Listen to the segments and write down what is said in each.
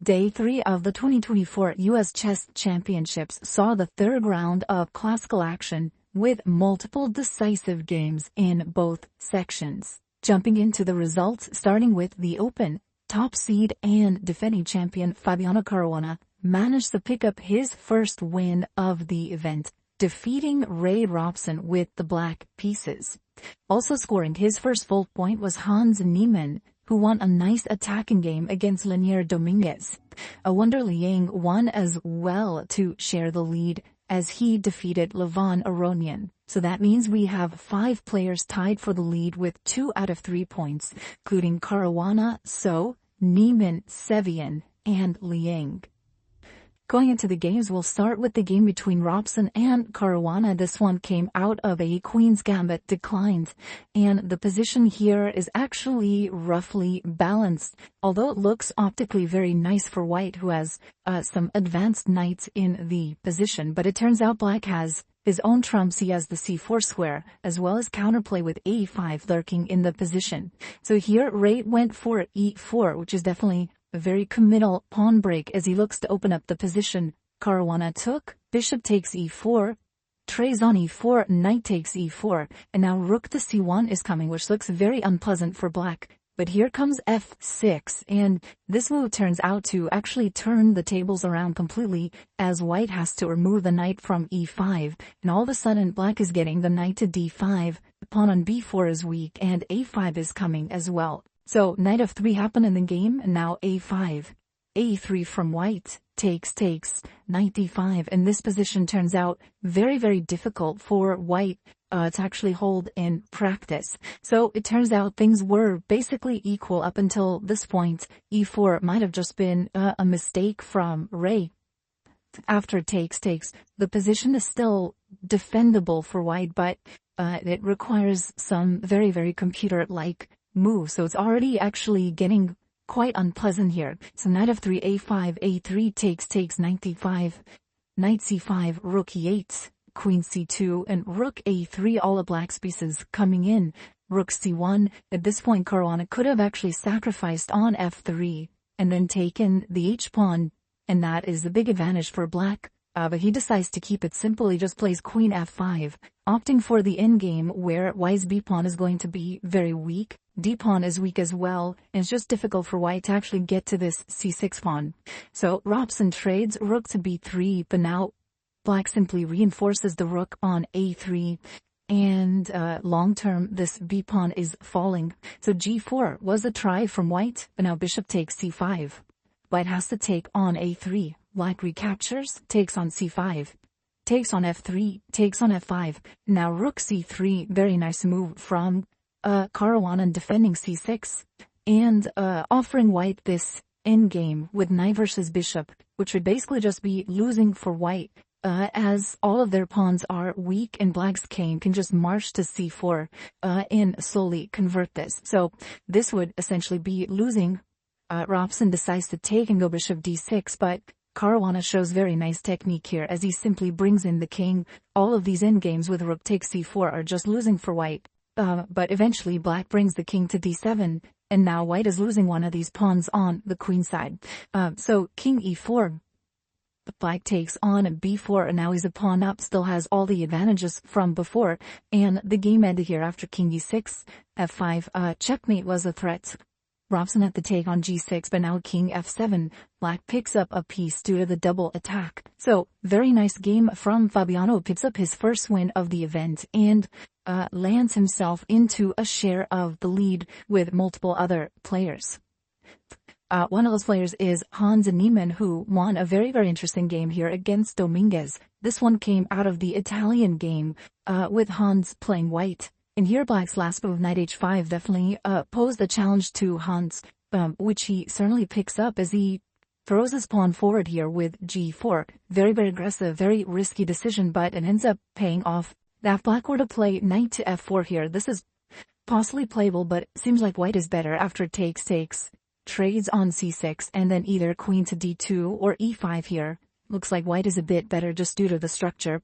Day 3 of the 2024 U.S. Chess Championships saw the third round of classical action with multiple decisive games in both sections. Jumping into the results, starting with the Open, top seed and defending champion Fabiano Caruana managed to pick up his first win of the event, defeating Ray Robson with the black pieces. Also scoring his first full point was Hans Niemann, who won a nice attacking game against Linier Dominguez. A wonder Liang won as well to share the lead as he defeated Levon Aronian. So that means we have 5 players tied for the lead with 2 out of 3 points, including Caruana, So, Niemann, Sevian, and Liang. Going into the games, we'll start with the game between Robson and Caruana. This one came out of a Queen's Gambit declined, and the position here is actually roughly balanced, although it looks optically very nice for White, who has some advanced knights in the position. But it turns out Black has his own trumps. He has the c4 square, as well as counterplay with a5 lurking in the position. So here Ray went for e4, which is definitely a very committal pawn break as he looks to open up the position. Caruana took, bishop takes e4, trays on e4, knight takes e4, and now rook to c1 is coming, which looks very unpleasant for Black. But here comes f6, and this move turns out to actually turn the tables around completely, as White has to remove the knight from e5, and all of a sudden Black is getting the knight to d5, the pawn on b4 is weak, and a5 is coming as well. So knight f3 happened in the game, and now a5, a3 from White, takes, knight d5, and this position turns out very, very difficult for White to actually hold in practice. So it turns out things were basically equal up until this point. e4 might have just been a mistake from Ray. After takes, the position is still defendable for White, but it requires some very, very computer-like move. So it's already actually getting quite unpleasant here. So knight f3, a5, a3 takes, knight d5, knight c5, rook e8, queen c2, and rook a3, all of Black's pieces coming in. Rook c1. At this point, Caruana could have actually sacrificed on f3 and then taken the h-pawn, and that is the big advantage for Black. But he decides to keep it simple. He just plays queen f5, opting for the endgame where White's b-pawn is going to be very weak. D-pawn is weak as well, and it's just difficult for White to actually get to this c6 pawn. So Robson trades rook to b3, but now Black simply reinforces the rook on a3, and long-term this b-pawn is falling. So g4 was a try from White, but now bishop takes c5. White has to take on a3. Black recaptures, takes on c5, takes on f3, takes on f5. Now rook c3, very nice move from Caruana defending c6, and offering White this endgame with knight versus bishop, which would basically just be losing for White, as all of their pawns are weak, and Black's king can just march to c4 and slowly convert this. So this would essentially be losing. Robson decides to take and go bishop d6, but Caruana shows very nice technique here as he simply brings in the king. All of these endgames with rook takes c4 are just losing for White. But eventually Black brings the king to d7, and now White is losing one of these pawns on the queen side. So king e4, Black takes on b4, and now he's a pawn up, still has all the advantages from before, and the game ended here after king e6, f5, checkmate was a threat. Robson had to take on g6, but now king f7. Black picks up a piece due to the double attack. So very nice game from Fabiano, picks up his first win of the event, and lands himself into a share of the lead with multiple other players. One of those players is Hans Niemann, who won a very, very interesting game here against Dominguez. This one came out of the Italian game with Hans playing White. And here Black's last move, knight h5, definitely posed a challenge to Hans, which he certainly picks up as he throws his pawn forward here with g4. Very, very aggressive, very risky decision, but it ends up paying off. Now if Black were to play knight to f4 here, this is possibly playable, but it seems like White is better after takes, trades on c6, and then either queen to d2 or e5 here. Looks like White is a bit better just due to the structure.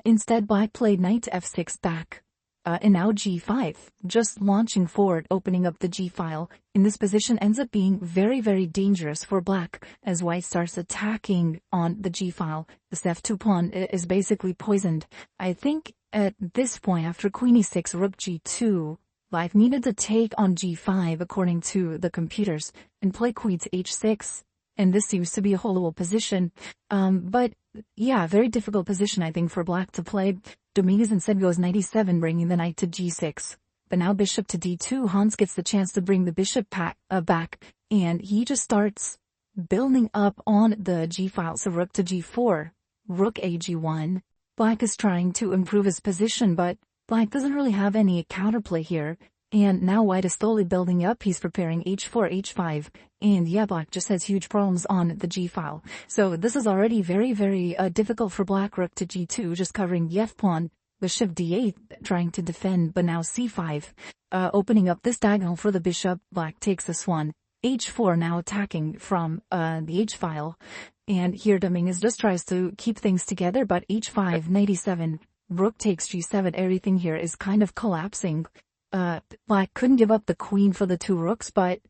Instead, Black played knight to f6 back. And now g5, just launching forward, opening up the g-file. In this position ends up being very, very dangerous for black, as white starts attacking on the g-file. This f2 pawn is basically poisoned. I think at this point, after queen e6, rook g2, black needed to take on g5 according to the computers, and play queen to h6. And this seems to be a holdable position. But yeah, very difficult position, I think, for black to play. Dominguez instead goes knight e7, bringing the knight to g6. But now bishop to d2, Hans gets the chance to bring the bishop back, and he just starts building up on the g-file. So rook to g4, rook a g1. Black is trying to improve his position, but black doesn't really have any counterplay here. And now white is slowly building up. He's preparing h4, h5, and yeah, black just has huge problems on the g-file. So this is already very, very difficult for black. Rook to g2, just covering the f-pawn. Bishop d8, trying to defend, but now c5, opening up this diagonal for the bishop. Black takes this one. h4 now attacking from the h-file. And here Dominguez just tries to keep things together, but h5, knight e7, rook takes g7. Everything here is kind of collapsing. Black couldn't give up the queen for the two rooks, but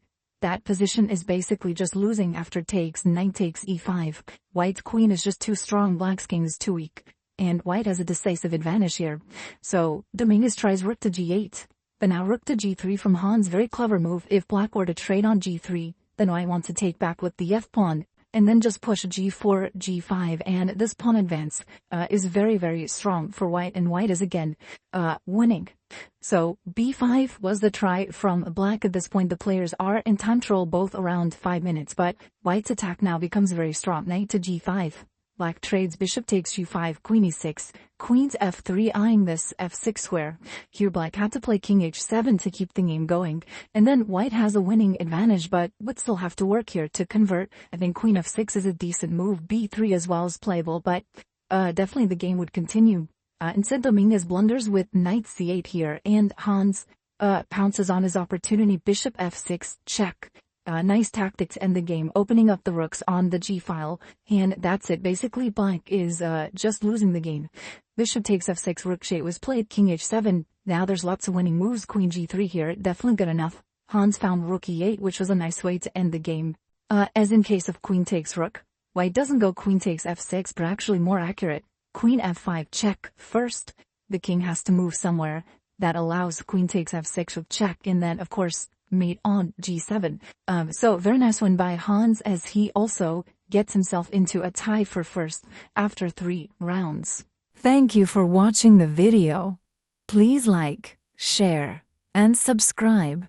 that position is basically just losing after takes. Knight takes e5. White's queen is just too strong, black's king is too weak, and white has a decisive advantage here. So Dominguez tries rook to g8, but now rook to g3 from Hans. Very clever move. If black were to trade on g3, then white wants to take back with the f-pawn, and then just push g4, g5, and this pawn advance is very, very strong for white, and white is again winning. So b5 was the try from black. At this point, the players are in time control, both around 5 minutes, but white's attack now becomes very strong. Knight to g5. Black trades, bishop takes g5, queen e6, queen's f3, eyeing this f6 square. Here black had to play king h7 to keep the game going, and then white has a winning advantage, but would still have to work here to convert. I think queen f6 is a decent move. b3 as well is playable, but definitely the game would continue. Instead, Dominguez blunders with knight c8 here, and Hans pounces on his opportunity. Bishop f6, check. Nice tactics end the game, opening up the rooks on the g-file, and that's it. Basically, black is just losing the game. Bishop takes f6, rook g8 was played, king h7. Now there's lots of winning moves. Queen g3 here, definitely good enough. Hans found rook e8, which was a nice way to end the game. As in case of queen takes rook, white doesn't go queen takes f6, but actually more accurate. Queen f5, check. First, the king has to move somewhere. That allows queen takes f6 with check, and then, of course, mate on g7. So very nice win by Hans, as he also gets himself into a tie for first after 3 rounds. Thank you for watching the video. Please like, share, and subscribe.